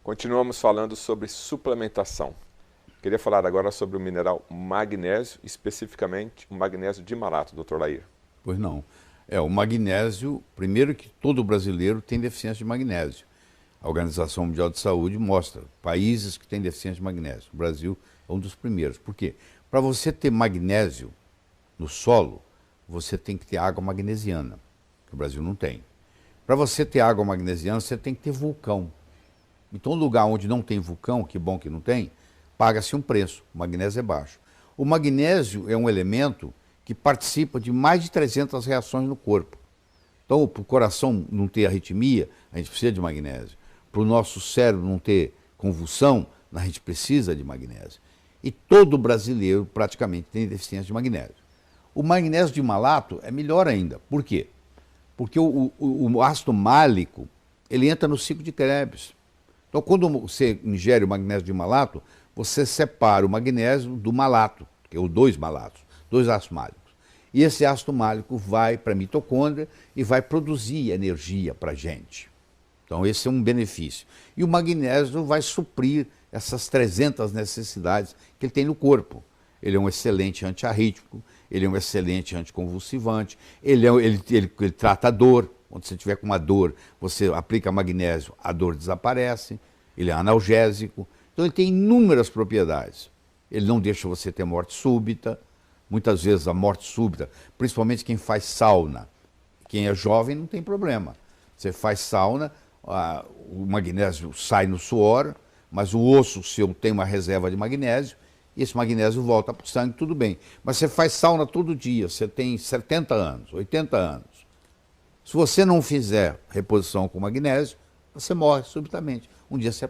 Continuamos falando sobre suplementação. Queria falar agora sobre o mineral magnésio, especificamente o magnésio de malato, Dr. Lair. Pois não. O magnésio, primeiro que todo brasileiro tem deficiência de magnésio. A Organização Mundial de Saúde mostra países que têm deficiência de magnésio. O Brasil é um dos primeiros. Por quê? Para você ter magnésio no solo, você tem que ter água magnesiana, que o Brasil não tem. Para você ter água magnesiana, você tem que ter vulcão. Então, lugar onde não tem vulcão, que bom que não tem, paga-se um preço. O magnésio é baixo. O magnésio é um elemento que participa de mais de 300 reações no corpo. Então, para o coração não ter arritmia, a gente precisa de magnésio. Para o nosso cérebro não ter convulsão, a gente precisa de magnésio. E todo brasileiro praticamente tem deficiência de magnésio. O magnésio de malato é melhor ainda. Por quê? Porque o ácido málico, ele entra no ciclo de Krebs. Então, quando você ingere o magnésio de malato, você separa o magnésio do malato, que é o dois malatos, dois ácidos málicos. E esse ácido málico vai para a mitocôndria e vai produzir energia para a gente. Então, esse é um benefício. E o magnésio vai suprir essas 300 necessidades que ele tem no corpo. Ele é um excelente antiarrítmico, ele é um excelente anticonvulsivante, ele trata a dor. Quando você tiver com uma dor, você aplica magnésio, a dor desaparece, ele é analgésico. Então, ele tem inúmeras propriedades. Ele não deixa você ter morte súbita. Muitas vezes a morte súbita, principalmente quem faz sauna, quem é jovem não tem problema. Você faz sauna, o magnésio sai no suor, mas o osso seu tem uma reserva de magnésio, e esse magnésio volta para o sangue, tudo bem. Mas você faz sauna todo dia, você tem 70 anos, 80 anos. Se você não fizer reposição com magnésio, você morre subitamente. Um dia você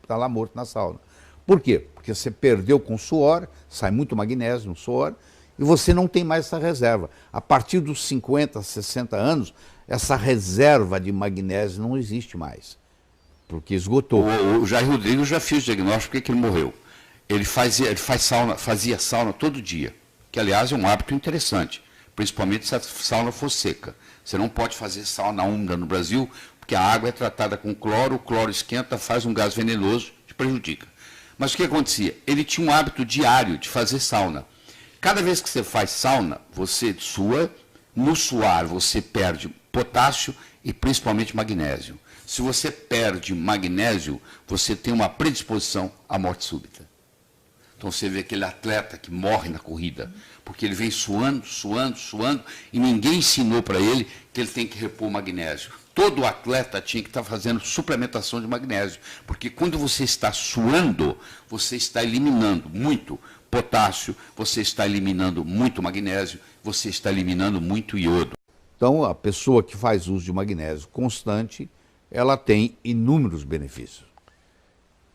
está lá morto na sauna. Por quê? Porque você perdeu com suor, sai muito magnésio no suor, e você não tem mais essa reserva. A partir dos 50, 60 anos, essa reserva de magnésio não existe mais, porque esgotou. O Jair Rodrigues já fez o diagnóstico, porque ele morreu. Ele fazia sauna todo dia, que aliás é um hábito interessante, principalmente se a sauna for seca. Você não pode fazer sauna úmida no Brasil, porque a água é tratada com cloro, o cloro esquenta, faz um gás venenoso, te prejudica. Mas o que acontecia? Ele tinha um hábito diário de fazer sauna. Cada vez que você faz sauna, você sua, no suar você perde potássio e principalmente magnésio. Se você perde magnésio, você tem uma predisposição à morte súbita. Então você vê aquele atleta que morre na corrida, porque ele vem suando, suando, suando, e ninguém ensinou para ele que ele tem que repor magnésio. Todo atleta tinha que estar fazendo suplementação de magnésio, porque quando você está suando, você está eliminando muito potássio, você está eliminando muito magnésio, você está eliminando muito iodo. Então, a pessoa que faz uso de magnésio constante, ela tem inúmeros benefícios.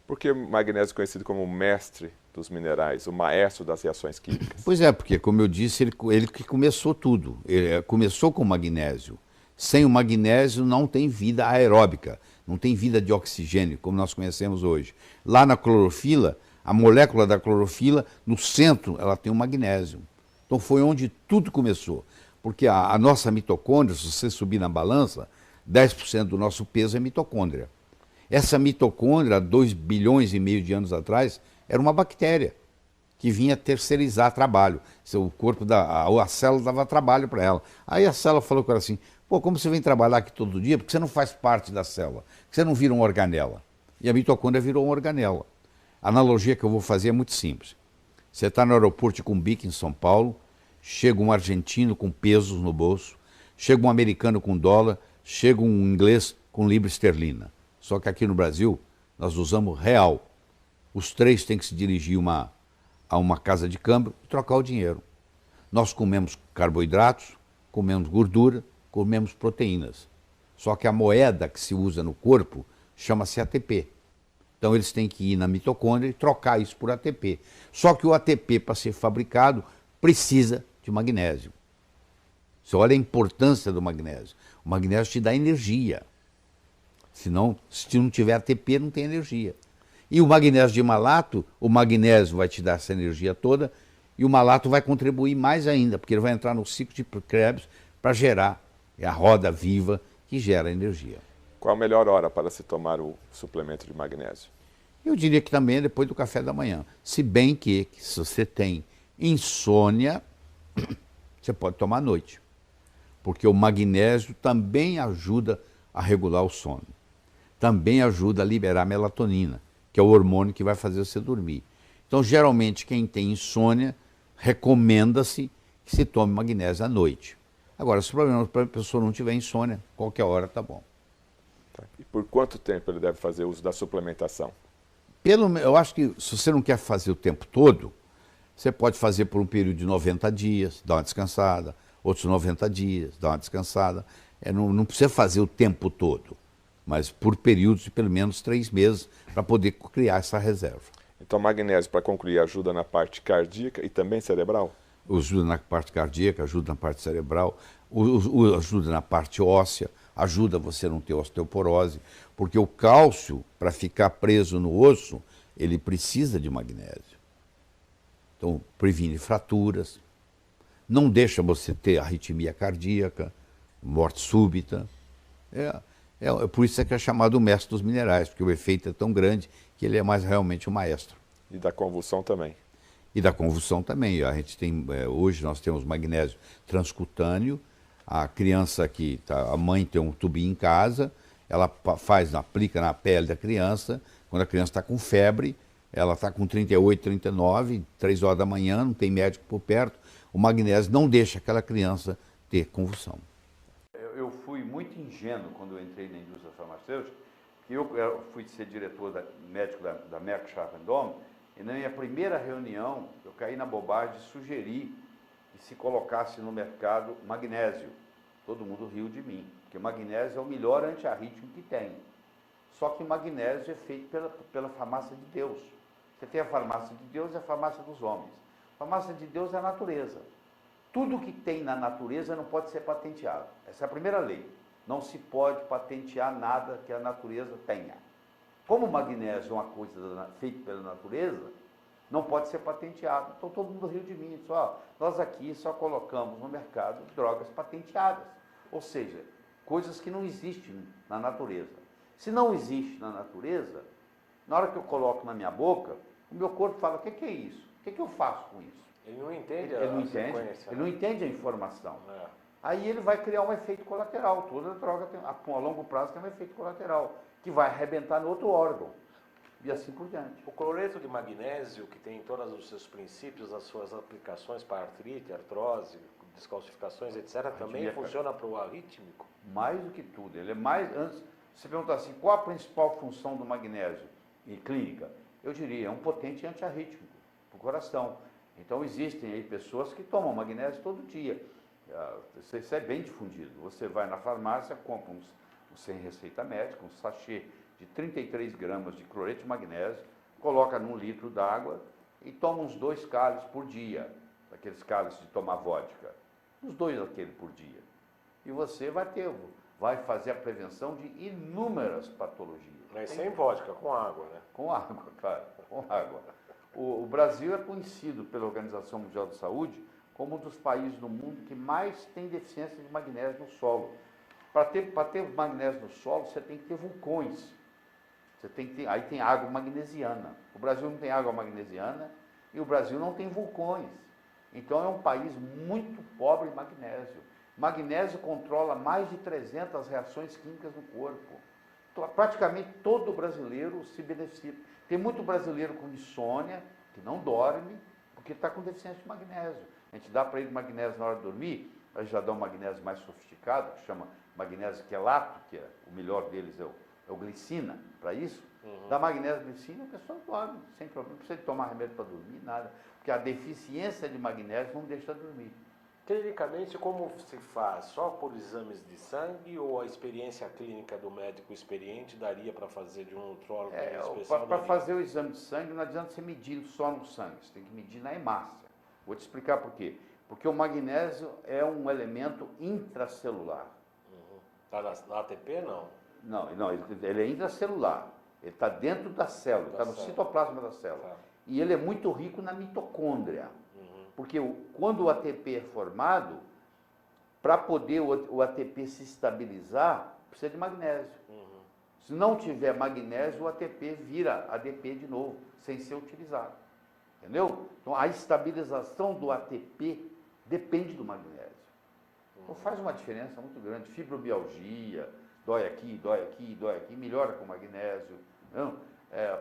Por que o magnésio é conhecido como o mestre dos minerais, o maestro das reações químicas? Pois é, porque, como eu disse, ele que começou tudo. Ele começou com o magnésio. Sem o magnésio não tem vida aeróbica, não tem vida de oxigênio, como nós conhecemos hoje. Lá na clorofila, a molécula da clorofila, no centro, ela tem o magnésio. Então foi onde tudo começou. Porque a nossa mitocôndria, se você subir na balança, 10% do nosso peso é mitocôndria. Essa mitocôndria, há 2 bilhões e meio de anos atrás, era uma bactéria que vinha terceirizar trabalho. O corpo, a célula dava trabalho para ela. Aí a célula falou com ela assim, pô, como você vem trabalhar aqui todo dia, porque você não faz parte da célula, você não vira uma organela. E a mitocôndria virou uma organela. A analogia que eu vou fazer é muito simples. Você está no aeroporto de Cumbica, em São Paulo, chega um argentino com pesos no bolso, chega um americano com dólar, chega um inglês com libra esterlina. Só que aqui no Brasil, nós usamos real. Os três têm que se dirigir a uma casa de câmbio e trocar o dinheiro. Nós comemos carboidratos, comemos gordura, comemos proteínas. Só que a moeda que se usa no corpo chama-se ATP. Então eles têm que ir na mitocôndria e trocar isso por ATP. Só que o ATP, para ser fabricado, precisa de magnésio. Você olha a importância do magnésio. O magnésio te dá energia. Senão, se não tiver ATP, não tem energia. E o magnésio de malato, o magnésio vai te dar essa energia toda e o malato vai contribuir mais ainda, porque ele vai entrar no ciclo de Krebs para gerar a roda viva que gera energia. Qual a melhor hora para se tomar o suplemento de magnésio? Eu diria que também é depois do café da manhã. Se bem que se você tem insônia, você pode tomar à noite. Porque o magnésio também ajuda a regular o sono. Também ajuda a liberar melatonina, que é o hormônio que vai fazer você dormir. Então, geralmente, quem tem insônia, recomenda-se que se tome magnésio à noite. Agora, se o problema para a pessoa não tiver insônia, qualquer hora tá bom. Tá. E por quanto tempo ele deve fazer uso da suplementação? Eu acho que se você não quer fazer o tempo todo, você pode fazer por um período de 90 dias, dar uma descansada, outros 90 dias, dar uma descansada. Não precisa fazer o tempo todo, mas por períodos de pelo menos 3 meses para poder criar essa reserva. Então, magnésio, para concluir, ajuda na parte cardíaca e também cerebral? Ajuda na parte cardíaca, ajuda na parte cerebral, ajuda na parte óssea, ajuda você a não ter osteoporose, porque o cálcio, para ficar preso no osso, ele precisa de magnésio. Então, previne fraturas, não deixa você ter arritmia cardíaca, morte súbita. Por isso é que é chamado o mestre dos minerais, porque o efeito é tão grande que ele é mais realmente o maestro. E da convulsão também? E da convulsão também. A gente tem, hoje nós temos magnésio transcutâneo. A criança a mãe tem um tubinho em casa, ela aplica na pele da criança. Quando a criança está com febre, ela está com 38, 39, 3 horas da manhã, não tem médico por perto. O magnésio não deixa aquela criança ter convulsão. Eu fui muito ingênuo quando eu entrei na indústria farmacêutica, que eu fui ser diretor médico da Merck Sharp & Dohme, e na minha primeira reunião eu caí na bobagem de sugerir que se colocasse no mercado magnésio. Todo mundo riu de mim, porque o magnésio é o melhor antiarrítmico que tem. Só que o magnésio é feito pela farmácia de Deus. Você tem a farmácia de Deus e a farmácia dos homens. A farmácia de Deus é a natureza. Tudo que tem na natureza não pode ser patenteado. Essa é a primeira lei. Não se pode patentear nada que a natureza tenha. Como o magnésio é uma coisa feita pela natureza, não pode ser patenteado. Então todo mundo riu de mim. Disse, nós aqui só colocamos no mercado drogas patenteadas. Ou seja, coisas que não existem na natureza. Se não existe na natureza, na hora que eu coloco na minha boca, o meu corpo fala, o que é isso? O que eu faço com isso? Ele não entende ele não entende a informação. Aí ele vai criar um efeito colateral. Toda droga, a longo prazo, tem um efeito colateral, que vai arrebentar no outro órgão. E assim por diante. O cloreto de magnésio, que tem todos os seus princípios, as suas aplicações para artrite, artrose, descalcificações, etc., também funciona para o arrítmico? Mais do que tudo. Ele é mais... Antes, você perguntar assim, qual a principal função do magnésio em clínica? Eu diria, é um potente antiarrítmico para o coração. Então existem aí pessoas que tomam magnésio todo dia. Isso é bem difundido. Você vai na farmácia, compra sem receita médica, um sachê de 33 gramas de cloreto de magnésio, coloca num litro d'água e toma uns 2 cálices por dia, aqueles cálices de tomar vodka, uns 2 daquele por dia. E você vai fazer a prevenção de inúmeras patologias. Mas sem vodka, com água, né? Com água, claro, com água. O Brasil é conhecido pela Organização Mundial de Saúde como um dos países do mundo que mais tem deficiência de magnésio no solo. Para ter magnésio no solo, você tem que ter vulcões. Aí tem água magnesiana. O Brasil não tem água magnesiana e o Brasil não tem vulcões. Então é um país muito pobre em magnésio. Magnésio controla mais de 300 reações químicas no corpo. Então, praticamente todo brasileiro se beneficia. Tem muito brasileiro com insônia, que não dorme, porque está com deficiência de magnésio. A gente dá para ele magnésio na hora de dormir, a gente já dá um magnésio mais sofisticado, que chama magnésio quelato, que o melhor deles é o glicina, para isso. Dá magnésio glicina, a pessoa dorme, sem problema, não precisa tomar remédio para dormir, nada. Porque a deficiência de magnésio não deixa dormir. Clinicamente, como se faz? Só por exames de sangue ou a experiência clínica do médico experiente daria para fazer de um nutrólogo especial? Para fazer o exame de sangue não adianta você medir só no sangue, você tem que medir na hemácia. Vou te explicar por quê. Porque o magnésio é um elemento intracelular. Está na ATP, não? Não, ele é intracelular. Ele está dentro da célula, está no citoplasma da célula. Tá. E ele é muito rico na mitocôndria. Porque quando o ATP é formado, para poder o ATP se estabilizar, precisa de magnésio. Se não tiver magnésio, o ATP vira ADP de novo, sem ser utilizado. Entendeu? Então, a estabilização do ATP depende do magnésio. Então, faz uma diferença muito grande. Fibromialgia, dói aqui, dói aqui, dói aqui, melhora com magnésio. Não?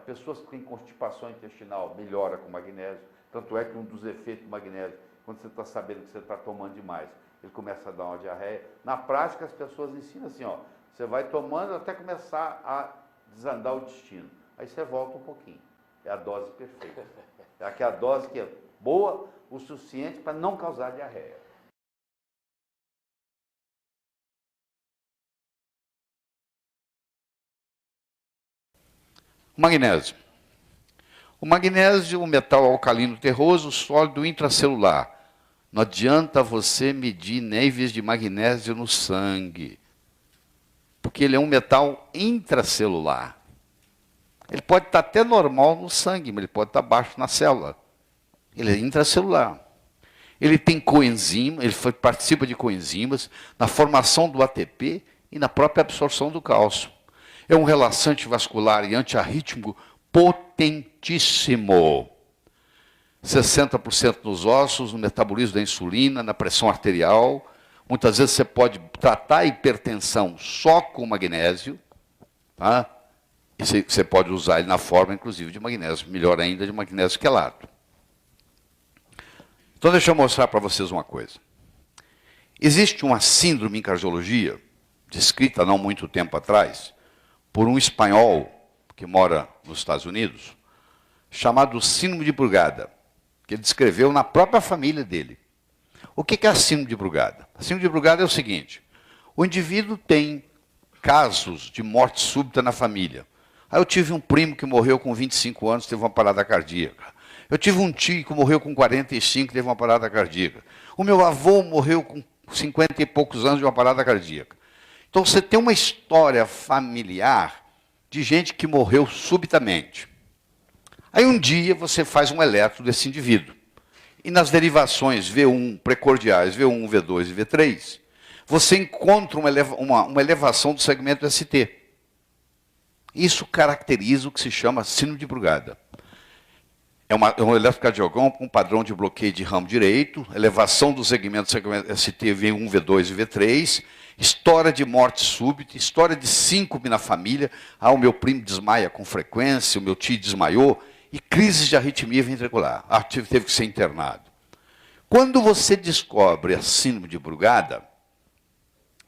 Pessoas que têm constipação intestinal, melhora com magnésio. Tanto é que um dos efeitos do magnésio, quando você está sabendo que você está tomando demais, ele começa a dar uma diarreia. Na prática, as pessoas ensinam assim, ó, você vai tomando até começar a desandar o intestino. Aí você volta um pouquinho. É a dose perfeita. É aquela dose que é boa o suficiente para não causar diarreia. O magnésio. O magnésio, o metal alcalino terroso, sólido intracelular. Não adianta você medir níveis de magnésio no sangue, porque ele é um metal intracelular. Ele pode estar até normal no sangue, mas ele pode estar baixo na célula. Ele é intracelular. Ele tem coenzima, ele participa de coenzimas na formação do ATP e na própria absorção do cálcio. É um relaxante vascular e antiarrítmico potentíssimo. 60% nos ossos, no metabolismo da insulina, na pressão arterial. Muitas vezes você pode tratar a hipertensão só com magnésio, tá? E você pode usar ele na forma, inclusive, de magnésio, melhor ainda, de magnésio quelato. Então, deixa eu mostrar para vocês uma coisa. Existe uma síndrome em cardiologia, descrita há não muito tempo atrás, por um espanhol que mora nos Estados Unidos, chamado síndrome de Brugada, que ele descreveu na própria família dele. O que é a síndrome de Brugada? A síndrome de Brugada é o seguinte: o indivíduo tem casos de morte súbita na família. Aí eu tive um primo que morreu com 25 anos, teve uma parada cardíaca. Eu tive um tio que morreu com 45, teve uma parada cardíaca. O meu avô morreu com 50 e poucos anos de uma parada cardíaca. Então você tem uma história familiar de gente que morreu subitamente. Aí um dia você faz um eletro desse indivíduo. E nas derivações V1 precordiais, V1, V2 e V3, você encontra uma elevação do segmento ST. Isso caracteriza o que se chama síndrome de Brugada. É um eletrocardiograma com padrão de bloqueio de ramo direito, elevação do segmento ST V1, V2 e V3, história de morte súbita, história de síncope na família. O meu primo desmaia com frequência, o meu tio desmaiou, e crises de arritmia ventricular. Teve que ser internado. Quando você descobre a síndrome de Brugada,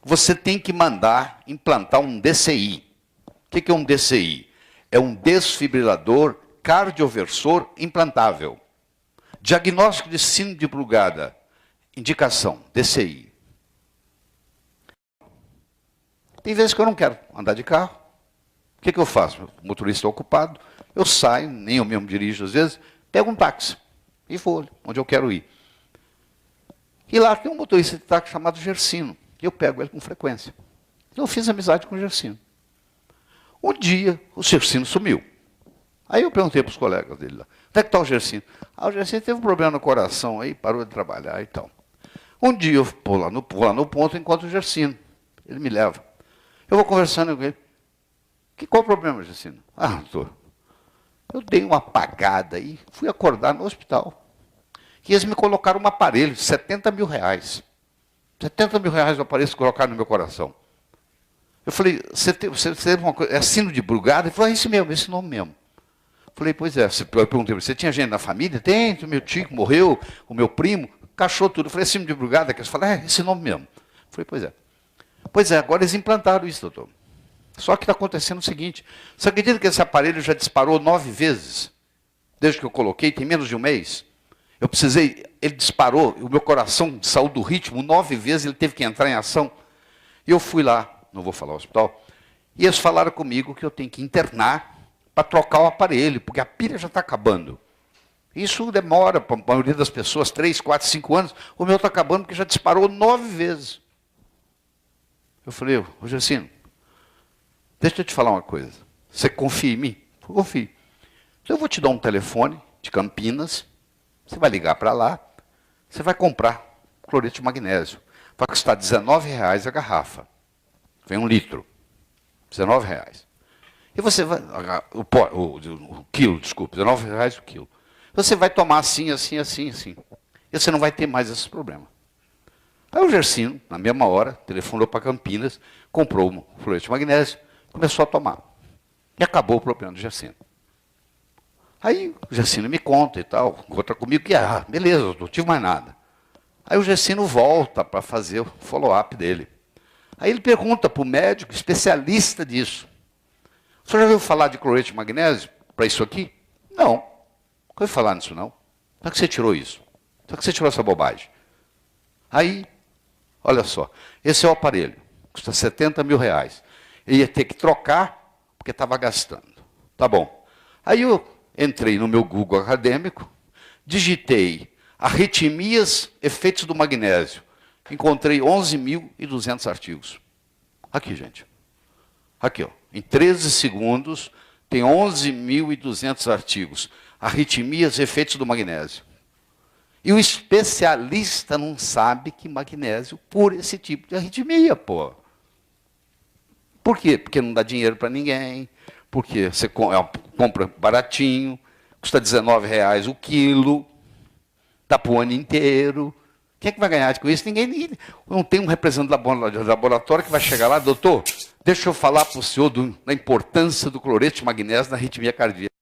você tem que mandar implantar um DCI. O que é um DCI? É um desfibrilador cardioversor implantável. Diagnóstico de síndrome de Brugada. Indicação, DCI. Tem vezes que eu não quero andar de carro. O que eu faço? O motorista é ocupado. Eu saio, nem eu mesmo dirijo às vezes, pego um táxi e vou onde eu quero ir. E lá tem um motorista de táxi chamado Gersino. E eu pego ele com frequência. Eu fiz amizade com o Gersino. Um dia, o Gersino sumiu. Aí eu perguntei para os colegas dele lá, onde é que está o Gersino? O Gersino teve um problema no coração aí, parou de trabalhar e tal. Um dia eu vou lá no ponto e encontro o Gersino. Ele me leva. Eu vou conversando com ele. Qual o problema, Gersino? Doutor, eu dei uma apagada e fui acordar no hospital. E eles me colocaram um aparelho de 70 mil reais. 70 mil reais o aparelho que colocaram no meu coração. Eu falei, você teve uma coisa, é síndrome de Brugada? Ele falou, isso mesmo, esse nome mesmo. Eu falei, pois é. Eu perguntei, você tinha gente na família? Tem, o meu tio morreu, o meu primo, cachou tudo. Eu falei, síndrome de Brugada? Eles falaram, esse nome mesmo. Eu falei, pois é. Pois é, agora eles implantaram isso, doutor. Só que está acontecendo o seguinte, você acredita que esse aparelho já disparou 9 vezes? Desde que eu coloquei, tem menos de um mês. Eu precisei, ele disparou, o meu coração saiu do ritmo 9 vezes, ele teve que entrar em ação. E eu fui lá, não vou falar o hospital, e eles falaram comigo que eu tenho que internar para trocar o aparelho, porque a pilha já está acabando. Isso demora, para a maioria das pessoas, 3, 4, 5 anos. O meu está acabando porque já disparou 9 vezes. Eu falei, Gersino, deixa eu te falar uma coisa. Você confia em mim? Eu confio. Então eu vou te dar um telefone de Campinas, você vai ligar para lá, você vai comprar cloreto de magnésio. Vai custar R$19 a garrafa. Vem 1 litro. R$19. E você vai, o quilo, desculpe, R$19 o quilo. Você vai tomar assim, assim, assim, assim. E você não vai ter mais esses problemas. Aí o Gersino, na mesma hora, telefonou para Campinas, comprou um fluoreto de magnésio, começou a tomar. E acabou o problema do Gersino. Aí o Gersino me conta e tal, encontra comigo, que beleza, eu não tive mais nada. Aí o Gersino volta para fazer o follow-up dele. Aí ele pergunta para o médico especialista disso: o senhor já ouviu falar de cloreto de magnésio para isso aqui? Não. Não ouviu falar nisso, não. Como é que você tirou isso? Como é que você tirou essa bobagem? Aí, olha só, esse é o aparelho, custa R$70 mil. Ele ia ter que trocar, porque estava gastando. Tá bom. Aí eu entrei no meu Google acadêmico, digitei arritmias, efeitos do magnésio. Encontrei 11.200 artigos. Aqui, gente. Aqui, ó. Em 13 segundos, tem 11.200 artigos. Arritmias, efeitos do magnésio. E o especialista não sabe que magnésio cura esse tipo de arritmia, pô. Por quê? Porque não dá dinheiro para ninguém, porque você compra baratinho, custa R$19 o quilo, dá para o ano inteiro. Quem é que vai ganhar com isso? Ninguém. Não tem um representante do laboratório que vai chegar lá: doutor, deixa eu falar para o senhor da importância do cloreto de magnésio na arritmia cardíaca.